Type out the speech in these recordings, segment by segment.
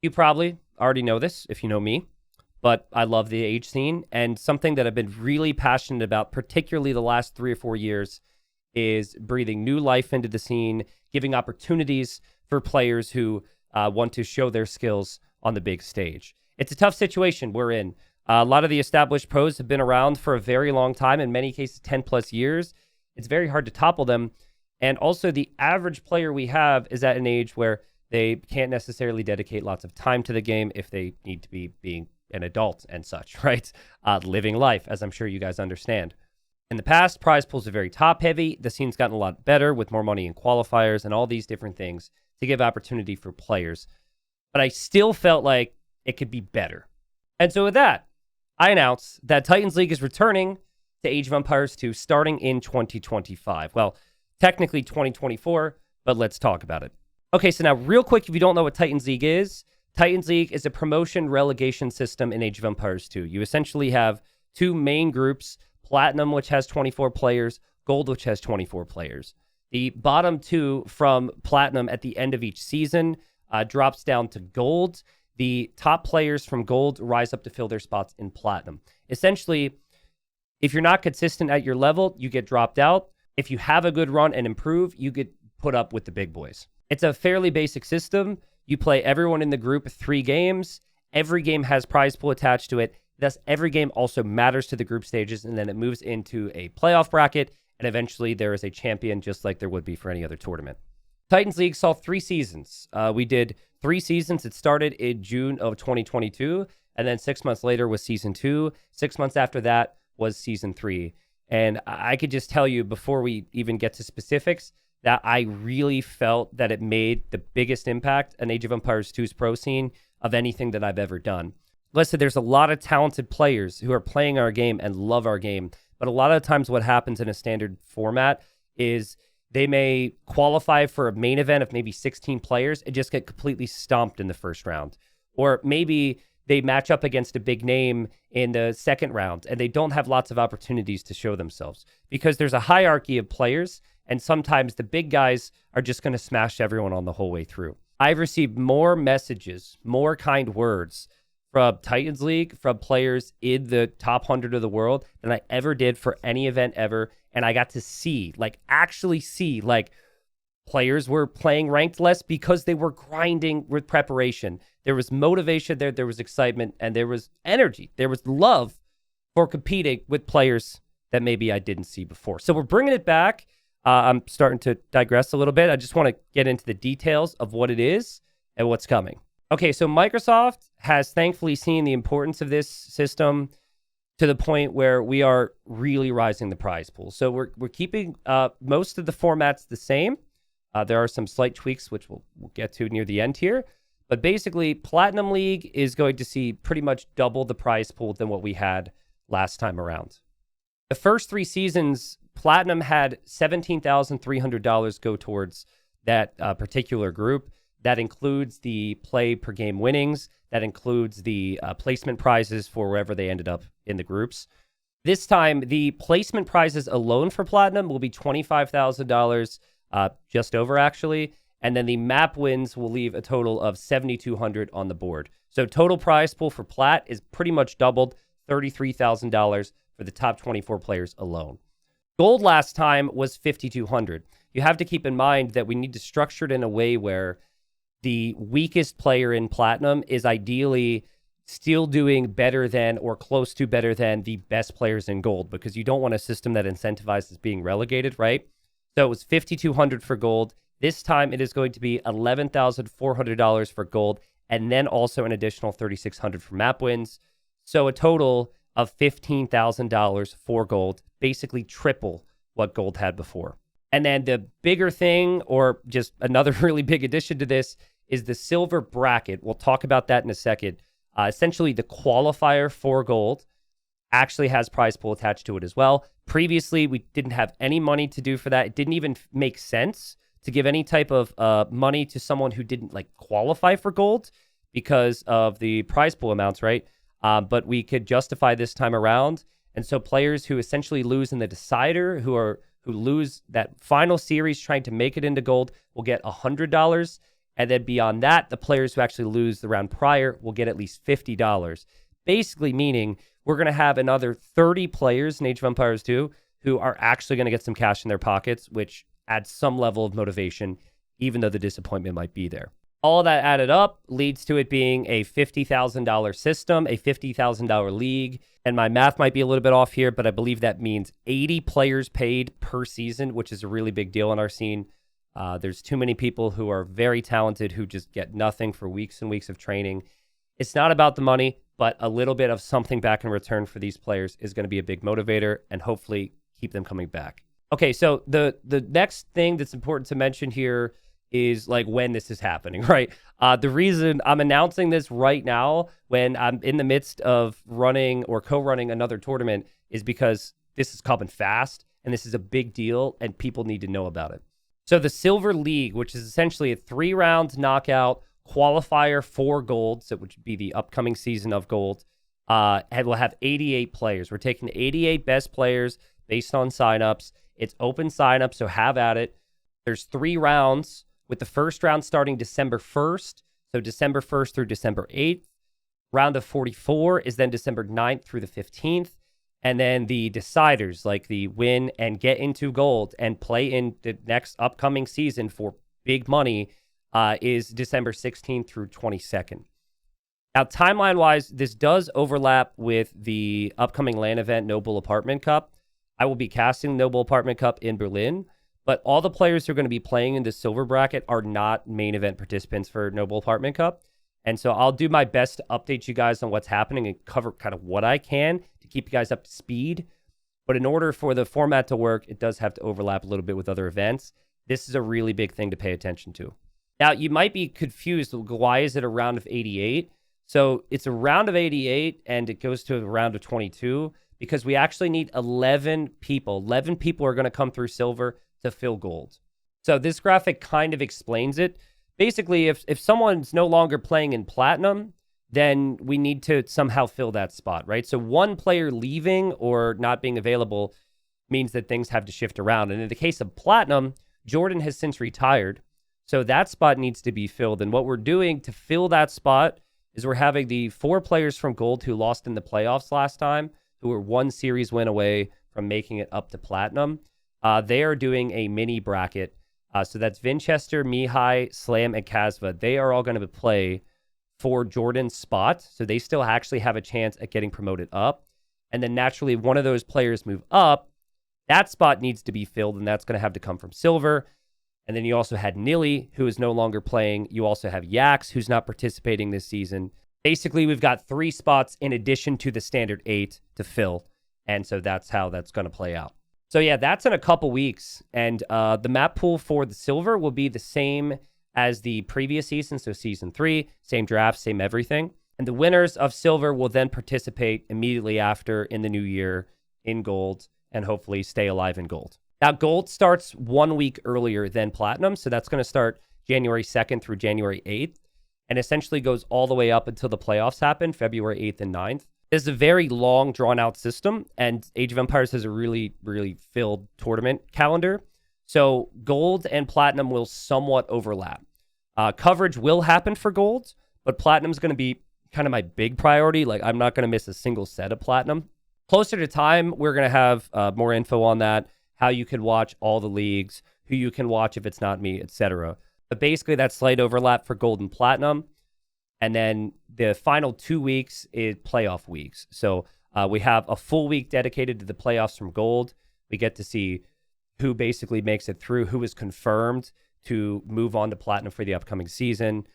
You probably already know this if you know me, but I love the age scene. And something that I've been really passionate about, particularly the last 3 or 4 years, is breathing new life into the scene, giving opportunities for players who want to show their skills on the big stage. It's a tough situation we're in. A lot of the established pros have been around for a very long time, in many cases 10 plus years. It's very hard to topple them. And also the average player we have is at an age where they can't necessarily dedicate lots of time to the game if they need to be being an adult and such, right? Living life, as I'm sure you guys understand. In the past, prize pools are very top heavy. The scene's gotten a lot better with more money in qualifiers and all these different things to give opportunity for players. But I still felt like it could be better. And so with that, I announce that Titans League is returning to Age of Empires 2 starting in 2025. Well, technically 2024, but let's talk about it. Okay, so now real quick, if you don't know what Titans League is a promotion relegation system in Age of Empires 2. You essentially have two main groups, Platinum, which has 24 players, Gold, which has 24 players. The bottom two from Platinum at the end of each season drops down to Gold. The top players from Gold rise up to fill their spots in Platinum. Essentially, if you're not consistent at your level, you get dropped out. If you have a good run and improve, you get put up with the big boys. It's a fairly basic system. You play everyone in the group 3 games. Every game has prize pool attached to it. Thus, every game also matters to the group stages, and then it moves into a playoff bracket, and eventually there is a champion, just like there would be for any other tournament. Titans League saw 3 seasons. We did 3 seasons. It started in June of 2022, and then 6 months later was season 2. 6 months after that was season 3. And I could just tell you before we even get to specifics that I really felt that it made the biggest impact on Age of Empires 2's pro scene of anything that I've ever done. Listen, there's a lot of talented players who are playing our game and love our game, but a lot of times what happens in a standard format is they may qualify for a main event of maybe 16 players and just get completely stomped in the first round. Or maybe they match up against a big name in the second round and they don't have lots of opportunities to show themselves because there's a hierarchy of players, and sometimes the big guys are just going to smash everyone on the whole way through. I've received more messages, more kind words from Titans League, from players in the top 100 of the world than I ever did for any event ever. And I got to see, actually see, players were playing ranked less because they were grinding with preparation. There was motivation there was excitement, and there was energy. There was love for competing with players that maybe I didn't see before. So we're bringing it back. I'm starting to digress a little bit. I just want to get into the details of what it is and what's coming. Okay, so Microsoft has thankfully seen the importance of this system to the point where we are really rising the prize pool. So we're keeping most of the formats the same. There are some slight tweaks, which we'll get to near the end here. But basically, Platinum League is going to see pretty much double the prize pool than what we had last time around. The first 3 seasons, Platinum had $17,300 go towards that particular group. That includes the play per game winnings. That includes the placement prizes for wherever they ended up in the groups. This time, the placement prizes alone for Platinum will be $25,000, just over actually. And then the map wins will leave a total of $7,200 on the board. So total prize pool for Plat is pretty much doubled, $33,000 for the top 24 players alone. Gold last time was $5,200. You have to keep in mind that we need to structure it in a way where the weakest player in Platinum is ideally still doing better than or close to better than the best players in Gold, because you don't want a system that incentivizes being relegated, right? So it was $5,200 for Gold. This time it is going to be $11,400 for Gold, and then also an additional $3,600 for map wins. So a total of $15,000 for Gold, basically triple what Gold had before. And then the bigger thing, or just another really big addition to this, is the silver bracket. We'll talk about that in a second. Essentially, the qualifier for Gold actually has prize pool attached to it as well. Previously, we didn't have any money to do for that. It didn't even make sense to give any type of money to someone who didn't qualify for Gold because of the prize pool amounts, right? But we could justify this time around. And so players who essentially lose in the decider, who lose that final series trying to make it into Gold, will get $100. And then beyond that, the players who actually lose the round prior will get at least $50. Basically meaning we're going to have another 30 players in Age of Empires 2 who are actually going to get some cash in their pockets, which adds some level of motivation, even though the disappointment might be there. All that added up leads to it being a $50,000 system, a $50,000 league. And my math might be a little bit off here, but I believe that means 80 players paid per season, which is a really big deal in our scene. There's too many people who are very talented who just get nothing for weeks and weeks of training. It's not about the money, but a little bit of something back in return for these players is going to be a big motivator and hopefully keep them coming back. Okay, so the next thing that's important to mention here is like when this is happening, right? The reason I'm announcing this right now when I'm in the midst of running or co-running another tournament is because this is coming fast and this is a big deal and people need to know about it. So the Silver League, which is essentially a 3-round knockout qualifier for gold, so which would be the upcoming season of gold, will have 88 players. We're taking the 88 best players based on signups. It's open signup, so have at it. There's 3 rounds, with the first round starting December 1st, so December 1st through December 8th. Round of 44 is then December 9th through the 15th. And then the deciders, like the win and get into gold and play in the next upcoming season for big money, is December 16th through 22nd. Now, timeline-wise, this does overlap with the upcoming LAN event, Noble Apartment Cup. I will be casting Noble Apartment Cup in Berlin, but all the players who are going to be playing in the silver bracket are not main event participants for Noble Apartment Cup. And so I'll do my best to update you guys on what's happening and cover kind of what I can to keep you guys up to speed. But in order for the format to work, it does have to overlap a little bit with other events. This is a really big thing to pay attention to. Now, you might be confused. Why is it a round of 88? So it's a round of 88 and it goes to a round of 22 because we actually need 11 people. 11 people are going to come through silver to fill gold. So this graphic kind of explains it. Basically, if someone's no longer playing in platinum, then we need to somehow fill that spot, right? So one player leaving or not being available means that things have to shift around. And in the case of platinum, Jordan has since retired. So that spot needs to be filled. And what we're doing to fill that spot is we're having the 4 players from gold who lost in the playoffs last time, who were 1 series win away from making it up to platinum. They are doing a mini bracket. So that's Vinchester, Mihai, Slam, and Kasva. They are all going to play for Jordan's spot. So they still actually have a chance at getting promoted up. And then naturally, one of those players move up. That spot needs to be filled, and that's going to have to come from silver. And then you also had Nilly, who is no longer playing. You also have Yax, who's not participating this season. Basically, we've got 3 spots in addition to the standard 8 to fill. And so that's how that's going to play out. So yeah, that's in a couple weeks. And the map pool for the silver will be the same as the previous season. So season 3, same draft, same everything. And the winners of silver will then participate immediately after in the new year in gold and hopefully stay alive in gold. Now, gold starts 1 week earlier than platinum. So that's going to start January 2nd through January 8th and essentially goes all the way up until the playoffs happen, February 8th and 9th. It's a very long, drawn-out system, and Age of Empires has a really, really filled tournament calendar. So gold and platinum will somewhat overlap. Coverage will happen for gold, but platinum is going to be kind of my big priority. Like, I'm not going to miss a single set of platinum. Closer to time, we're going to have more info on that, how you can watch all the leagues, who you can watch if it's not me, etc. But basically, that's slight overlap for gold and platinum. And then the final 2 weeks is playoff weeks. So we have a full week dedicated to the playoffs from gold. We get to see who basically makes it through, who is confirmed to move on to platinum for the upcoming season.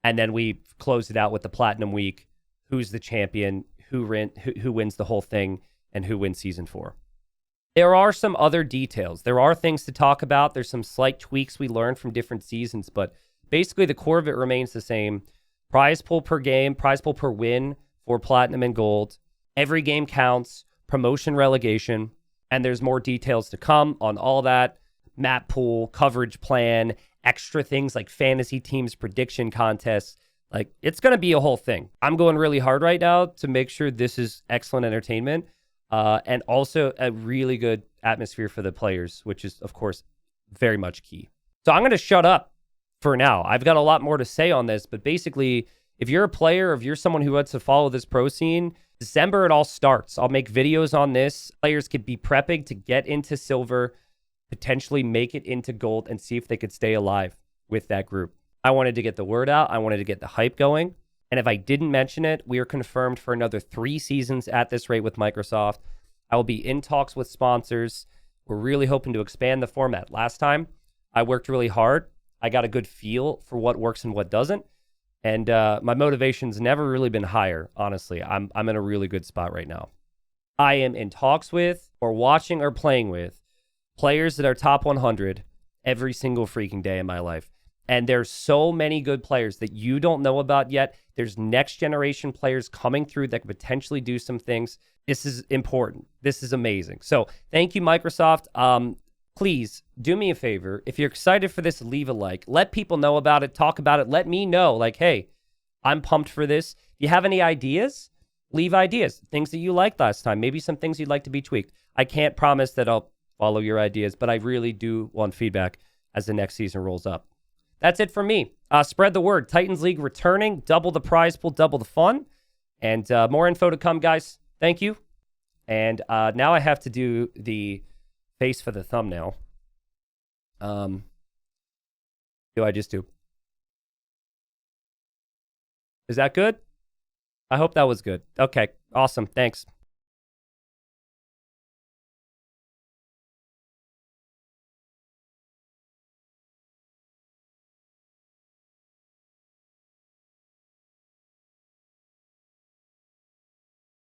And then we close it out with the platinum week. Who's the champion, who wins the whole thing, and who wins season 4. There are some other details. There are things to talk about. There's some slight tweaks we learned from different seasons, but basically, the core of it remains the same. Prize pool per game, prize pool per win for platinum and gold. Every game counts, promotion, relegation, and there's more details to come on all that. Map pool, coverage plan, extra things like fantasy teams, prediction contests. Like, it's going to be a whole thing. I'm going really hard right now to make sure this is excellent entertainment and also a really good atmosphere for the players, which is, of course, very much key. So I'm going to shut up for now. I've got a lot more to say on this, but basically, if you're a player, if you're someone who wants to follow this pro scene, December it all starts. I'll make videos on this. Players could be prepping to get into silver, potentially make it into gold, and see if they could stay alive with that group. I wanted to get the word out. I wanted to get the hype going. And if I didn't mention it, we are confirmed for another 3 seasons at this rate with Microsoft. I will be in talks with sponsors. We're really hoping to expand the format. Last time, I worked really hard. I got a good feel for what works and what doesn't. And my motivation's never really been higher, honestly. I'm in a really good spot right now. I am in talks with, or watching or playing with, players that are top 100 every single freaking day in my life. And there's so many good players that you don't know about yet. There's next generation players coming through that could potentially do some things. This is important. This is amazing. So thank you, Microsoft. Please do me a favor. If you're excited for this, leave a like. Let people know about it. Talk about it. Let me know, like, hey, I'm pumped for this. If you have any ideas, leave ideas. Things that you liked last time. Maybe some things you'd like to be tweaked. I can't promise that I'll follow your ideas, but I really do want feedback as the next season rolls up. That's it for me. Spread the word. Titans League returning. Double the prize pool, double the fun. And more info to come, guys. Thank you. And now I have to do the face for the thumbnail. Do I just do? Is that good? I hope that was good. Okay, awesome. Thanks.